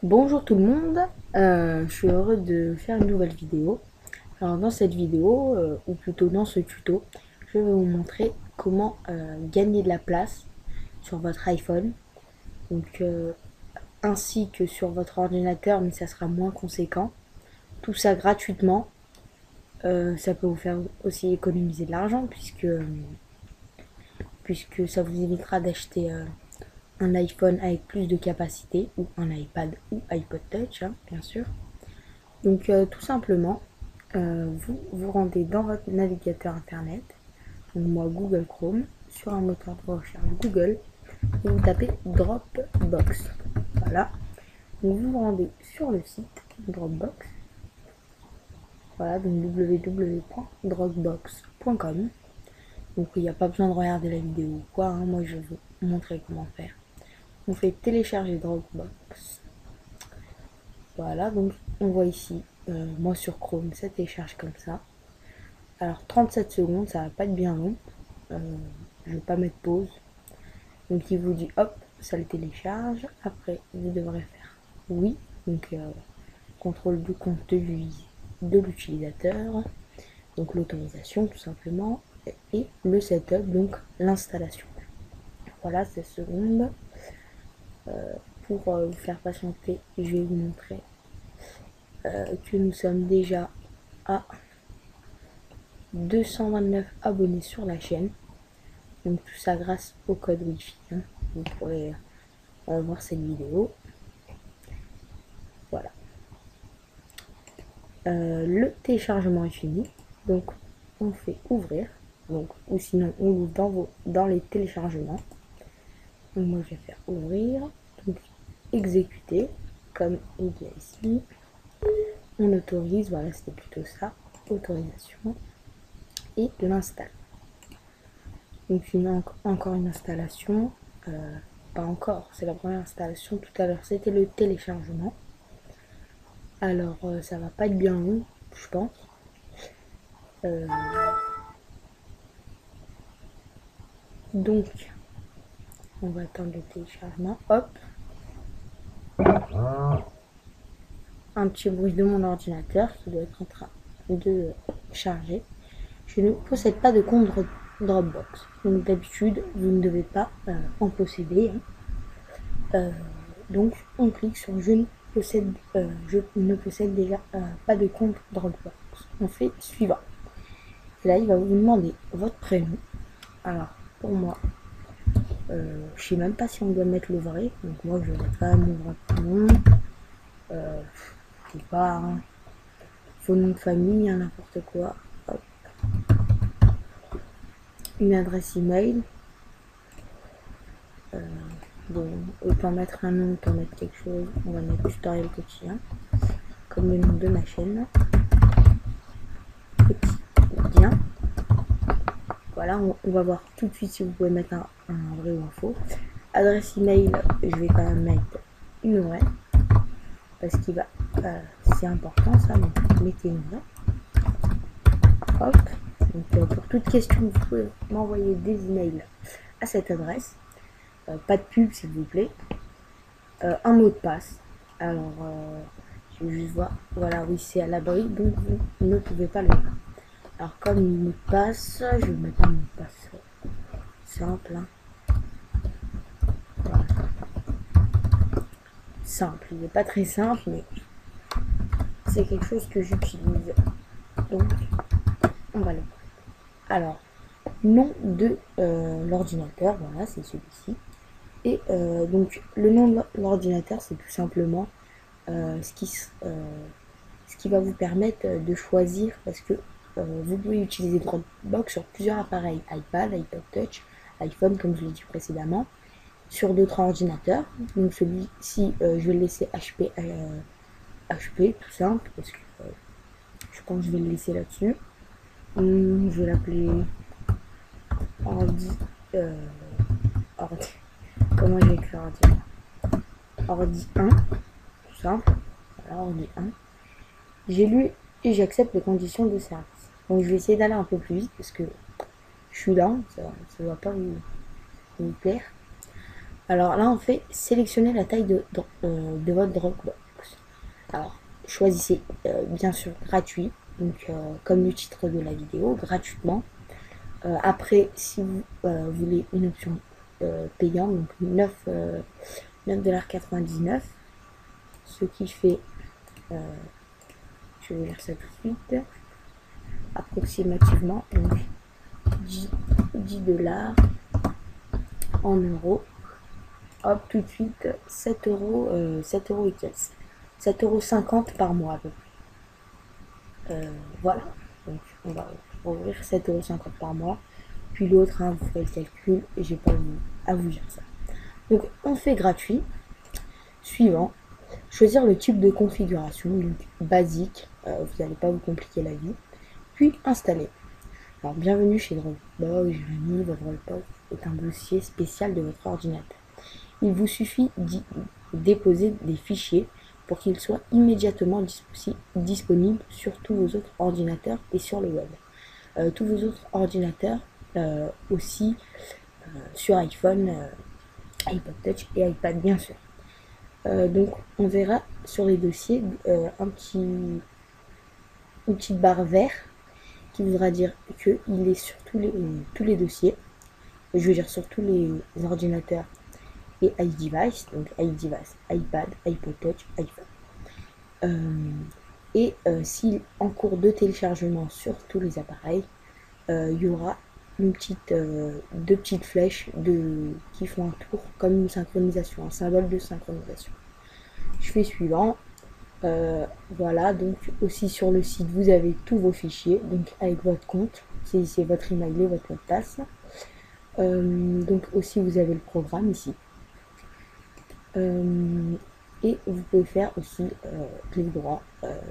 Bonjour tout le monde, je suis heureux de faire une nouvelle vidéo. Alors dans cette vidéo, ou plutôt dans ce tuto, je vais vous montrer comment gagner de la place sur votre iPhone, donc ainsi que sur votre ordinateur, mais ça sera moins conséquent. Tout ça gratuitement. Ça peut vous faire aussi économiser de l'argent puisque ça vous évitera d'acheter un iPhone avec plus de capacité ou un iPad ou iPod Touch, hein, bien sûr. Donc tout simplement, vous vous rendez dans votre navigateur internet, donc moi Google Chrome, sur un moteur de recherche Google, et vous tapez Dropbox. Voilà. Donc vous vous rendez sur le site Dropbox. Voilà, donc www.dropbox.com. Donc il n'y a pas besoin de regarder la vidéo ou quoi, hein, moi je vais vous montrer comment faire. On fait télécharger Dropbox. Voilà, donc on voit ici, moi sur Chrome, ça télécharge comme ça. Alors 37 secondes, ça va pas être bien long. Je vais pas mettre pause. Donc il vous dit hop, ça le télécharge. Après, vous devrez faire oui. Donc contrôle du contenu de l'utilisateur. Donc l'autorisation tout simplement. Et le setup, donc l'installation. Voilà, 16 secondes. Pour vous faire patienter, je vais vous montrer que nous sommes déjà à 229 abonnés sur la chaîne. Donc tout ça grâce au code Wi-Fi. Hein. Vous pourrez voir cette vidéo. Voilà. Le téléchargement est fini. Donc on fait ouvrir. Donc, ou sinon on ouvre dans les téléchargements. Donc moi je vais faire ouvrir. Donc exécuter. Comme il y a ici. On autorise. Voilà, c'était plutôt ça. Autorisation. Et l'installe. Donc encore une installation. Pas encore, c'est la première installation. Tout à l'heure c'était le téléchargement. Alors ça va pas être bien long, je pense. Donc on va attendre le téléchargement. Hop. Un petit bruit de mon ordinateur qui doit être en train de charger. Je ne possède pas de compte Dropbox. Donc d'habitude vous ne devez pas en posséder. Hein. Donc on clique sur je ne possède déjà pas de compte Dropbox. On fait suivant. Et là il va vous demander votre prénom. Alors pour moi, je sais même pas si on doit mettre le vrai. Donc moi je vais quand même mon vrai prénom. Je sais pas, hein. Faux nom de famille, hein, n'importe quoi. Hop. Une adresse email. Bon, autant mettre un nom, autant mettre quelque chose. On va mettre tutoriel quotidien. Comme le nom de ma chaîne. Quotidien. Voilà, on va voir tout de suite si vous pouvez mettre un vrai ou un faux. Adresse email, je vais quand même mettre une vraie. Parce qu'il va, c'est important ça, donc mettez une vraie. Hop. Donc pour toute question, vous pouvez m'envoyer des emails à cette adresse. Pas de pub s'il vous plaît. Un mot de passe. Alors, je vais juste voir. Voilà, oui, c'est à l'abri, donc vous ne pouvez pas le voir. Alors, comme mot de passe, je vais mettre un mot de passe simple. Hein. Voilà. Simple. Il n'est pas très simple, mais c'est quelque chose que j'utilise. Donc, on va le voir. Alors, nom de l'ordinateur, voilà, c'est celui-ci. Et donc, le nom de l'ordinateur, c'est tout simplement ce qui va vous permettre de choisir, parce que vous pouvez utiliser Dropbox sur plusieurs appareils, iPad, iPod Touch, iPhone comme je l'ai dit précédemment, sur d'autres ordinateurs. Donc celui-ci, je vais le laisser HP, tout simple, parce que je pense que je vais le laisser là-dessus. Je vais l'appeler ordi, ordi. Comment j'ai écrit ordi 1, tout simple. Voilà, ordi 1. J'ai lu et j'accepte les conditions de service. Donc je vais essayer d'aller un peu plus vite parce que je suis là, ça ne va pas vous plaire. Alors là, on fait sélectionner la taille de votre Dropbox. Alors, choisissez bien sûr gratuit, donc comme le titre de la vidéo, gratuitement. Après, si vous voulez une option payante, donc 9,99$, ce qui fait, je vais lire ça tout de suite, approximativement donc 10$ en euros. Hop, tout de suite 7 euros, 7 € et quelques. 7,50 € par mois à peu près. Voilà, donc on va ouvrir 7,50 € par mois. Puis l'autre, hein, vous ferez le calcul et j'ai pas à vous dire ça. Donc on fait gratuit. Suivant, choisir le type de configuration, donc basique, vous n'allez pas vous compliquer la vie. Puis installer. Alors bienvenue chez Dropbox, votre Dropbox est un dossier spécial de votre ordinateur. Il vous suffit d'y déposer des fichiers pour qu'ils soient immédiatement disponibles sur tous vos autres ordinateurs et sur le web. Tous vos autres ordinateurs aussi sur iPhone, iPod Touch et iPad bien sûr. Donc on verra sur les dossiers une petite barre verte qui voudra dire qu'il est sur tous les dossiers, je veux dire sur tous les ordinateurs et iDevice, donc iDevice, iPad, iPod Touch, iPhone. S'il en cours de téléchargement sur tous les appareils, il y aura deux petites flèches qui font un tour comme une synchronisation, un symbole de synchronisation. Je fais suivant. Voilà, donc aussi sur le site vous avez tous vos fichiers, donc avec votre compte, c'est votre email et votre mot de passe. Donc aussi vous avez le programme ici. Et vous pouvez faire aussi clic droit,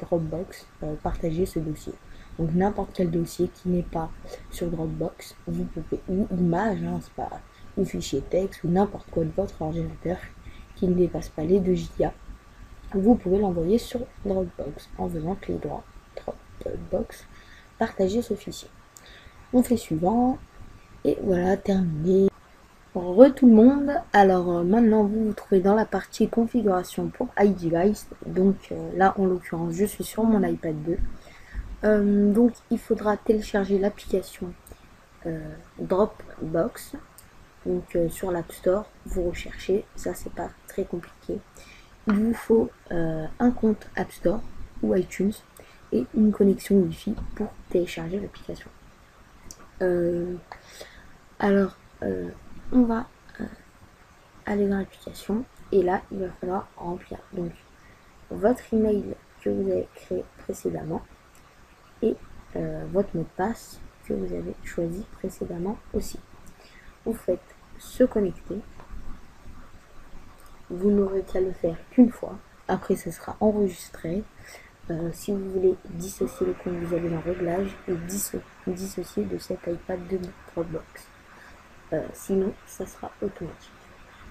Dropbox, partager ce dossier. Donc n'importe quel dossier qui n'est pas sur Dropbox, vous pouvez, ou image, hein, c'est pas, ou fichier texte, ou n'importe quoi de votre ordinateur qui ne dépasse pas les 2 Go, vous pouvez l'envoyer sur Dropbox en faisant clic droit, Dropbox, partager ce fichier. On fait suivant, et voilà, terminé. Tout le monde, alors maintenant vous vous trouvez dans la partie configuration pour iDevice, donc là en l'occurrence je suis sur mon iPad 2, donc il faudra télécharger l'application Dropbox, donc sur l'App Store, vous recherchez, ça c'est pas très compliqué, il vous faut un compte App Store ou iTunes et une connexion Wi-Fi pour télécharger l'application. On va aller dans l'application et là il va falloir remplir donc votre email que vous avez créé précédemment et votre mot de passe que vous avez choisi précédemment aussi. Vous faites se connecter, vous n'aurez qu'à le faire qu'une fois, après ça sera enregistré. Si vous voulez dissocier les comptes, vous allez dans réglages et dissocier de cet iPad de Dropbox. Sinon ça sera automatique.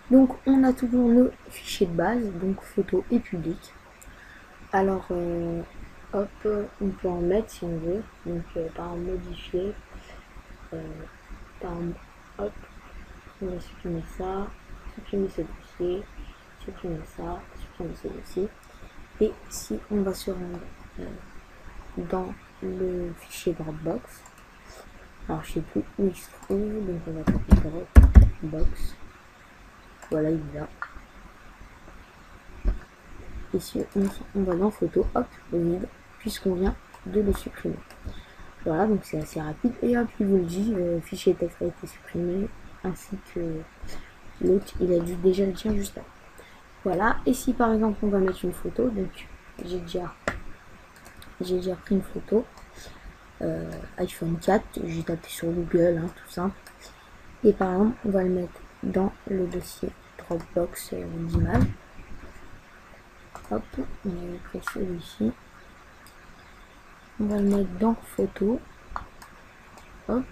Donc on a toujours le fichier de base, donc photo et public. Alors hop, on peut en mettre si on veut, donc par modifier, hop, on va supprimer ça, supprimer ce dossier, supprimer ça, supprimer ce dossier. Et si on va se rendre dans le fichier Dropbox, alors je sais plus où il se trouve, donc on va taper Dropbox. Voilà, il est là. Ici, on va dans photo, hop, vide, puisqu'on vient de le supprimer. Voilà, donc c'est assez rapide. Et hop, il vous le dit, fichier texte a été supprimé, ainsi que l'autre, il a dû déjà le dire juste avant. Voilà, et si par exemple on va mettre une photo, donc j'ai déjà pris une photo, iPhone 4, j'ai tapé sur Google, hein, tout simple. Et par exemple, on va le mettre dans le dossier Dropbox d'image. Hop, on va pris celui-ci. On va le mettre dans photo. Hop,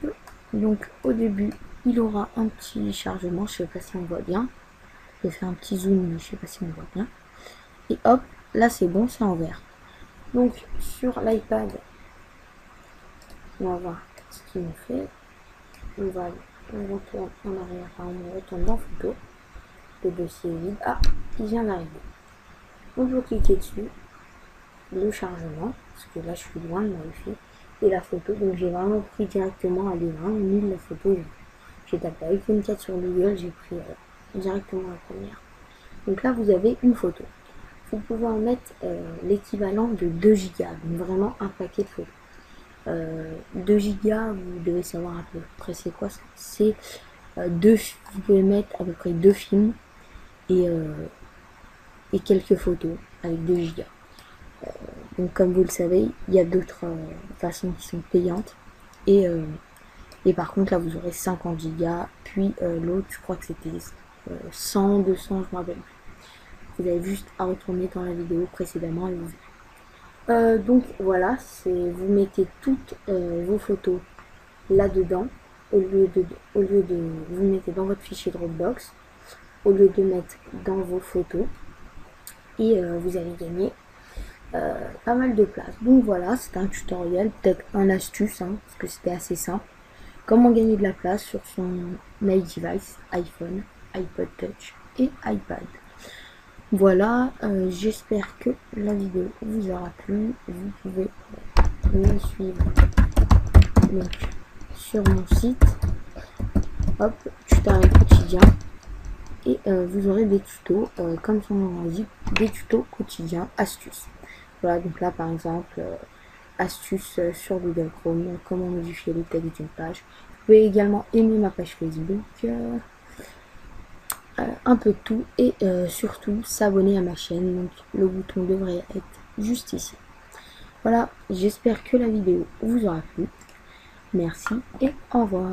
donc au début, il aura un petit chargement, je sais pas si on voit bien. Je vais faire un petit zoom, mais je sais pas si on voit bien. Et hop, là c'est bon, c'est en vert. Donc sur l'iPad, on va voir ce qu'il nous fait. On retourne en arrière, on retourne dans photo. le dossier est vide. Ah, il vient d'arriver. Donc vous cliquez dessus, le chargement, parce que là je suis loin de mon wifi, et la photo. Donc j'ai vraiment pris directement à l'écran, mis la photo. J'ai tapé iPhone 4 sur Google, j'ai pris directement la première. Donc là vous avez une photo. Vous pouvez en mettre l'équivalent de 2 gigas, donc vraiment un paquet de photos. 2 gigas, vous devez savoir à peu près c'est quoi ça. C'est vous pouvez mettre à peu près 2 films et quelques photos avec 2 gigas. Donc comme vous le savez, il y a d'autres façons qui sont payantes. Et par contre là vous aurez 50 gigas, puis l'autre je crois que c'était 100, 200, je me rappelle. Vous avez juste à retourner dans la vidéo précédemment et vous verrez. Donc voilà, vous mettez toutes vos photos là-dedans, au lieu de vous mettez dans votre fichier Dropbox, au lieu de mettre dans vos photos, et vous allez gagner pas mal de place. Donc voilà, c'est un tutoriel, peut-être un astuce, parce que c'était assez simple. Comment gagner de la place sur son device, iPhone, iPod Touch et iPad. Voilà, j'espère que la vidéo vous aura plu. Vous pouvez me suivre donc, sur mon site, hop, tutoriel quotidien, et vous aurez des tutos, comme son nom l'indique, des tutos quotidiens, astuces. Voilà, donc là par exemple, astuces sur Google Chrome, comment modifier le texte d'une page. Vous pouvez également aimer ma page Facebook, un peu de tout, et surtout s'abonner à ma chaîne. Donc le bouton devrait être juste ici. Voilà, j'espère que la vidéo vous aura plu. Merci et au revoir.